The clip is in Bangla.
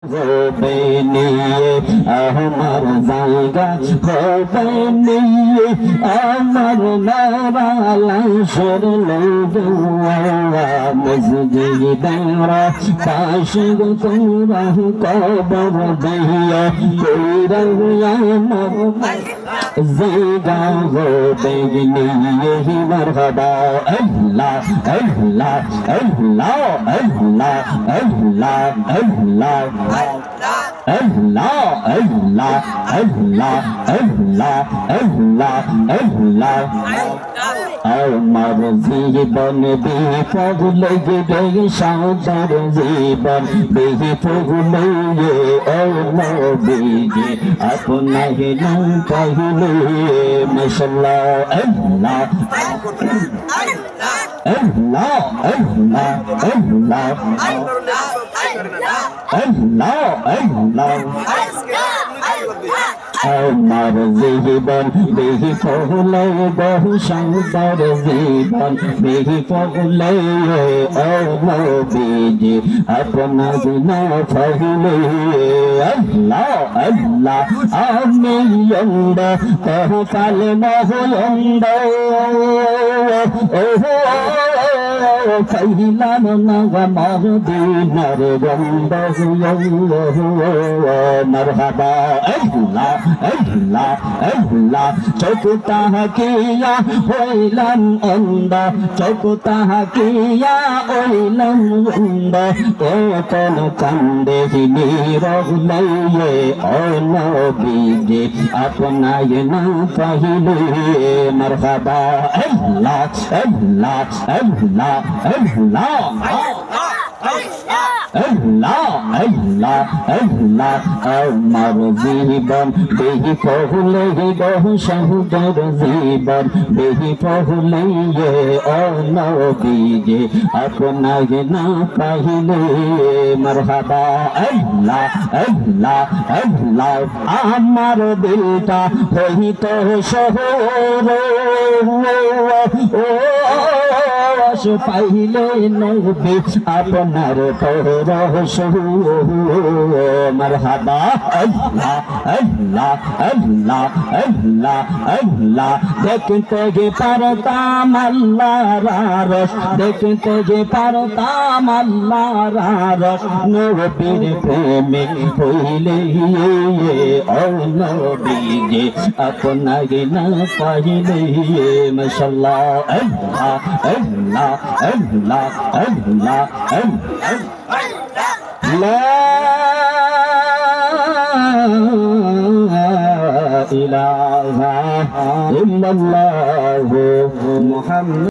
হবে নিয়ে আমার জায়গা হবে নিয়ে আমার নারালাসের মসজিদের পাশে তোরা কবর দিয়া তোরা আমার জায়গা হবে নিয়ে মারহাবা আল্লাহ আল্লাহ আল্লাহ আল্লাহ আল্লাহ আল্লাহ Allah, Allah, Allah, Allah, Allah, Allah. আমার জীবন বিফল গে সাদার জীবন বিফল নবীজি আপনাকে না পাইলে মাশাআল্লাহ আল্লাহ আল্লাহ আল্লাহ আল্লাহ আল্লাহ আল্লাহ আমার জীবন বিফল বহু সুন্দর জীবন বিফল নবীজি আপনাকে না পাইলে আল্লাহ আল্লাহ আমি অন্ধ কহকাল মহলন্দ খাইলাম না মদিনার গন্ধ মারহাবা আল্লাহ আল্লাহ আল্লাহ চোখ তাহাকিয়া হইলাম অন্ধ চোখ তাহাকিয়া হইলাম অন্ধ ও কোন কান্দে নিরহলে ও নবীজি আপনায় না পাইলে মারহাবা আল্লাহ আল্লাহ আল্লাহ আল্লাহ আল্লাহ আল্লাহ আল্লাহ আমার জীবন বিফল বহু সুন্দর জীবন বিফল নবীজি আপনাকে না পাইলে মারহাবা আল্লাহ আল্লাহ আল্লাহ আমার দিলটা হইত শহর ও পাইলে নবী আপনার পরশ মারহাবা আল্লাহ আল্লাহ আল্লাহ আল্লাহ আল্লাহ দেখতে যে পারতাম আল্লাহর আরশ দেখতে যে পারতাম আল্লাহর আরশ নবীর প্রেমে হইলে ও নবীজি আপনাকে না পাইলে মাশাআল্লাহ আল্লাহ আল্লাহ আল্লাহ আল্লাহ لا إله إلا الله محمد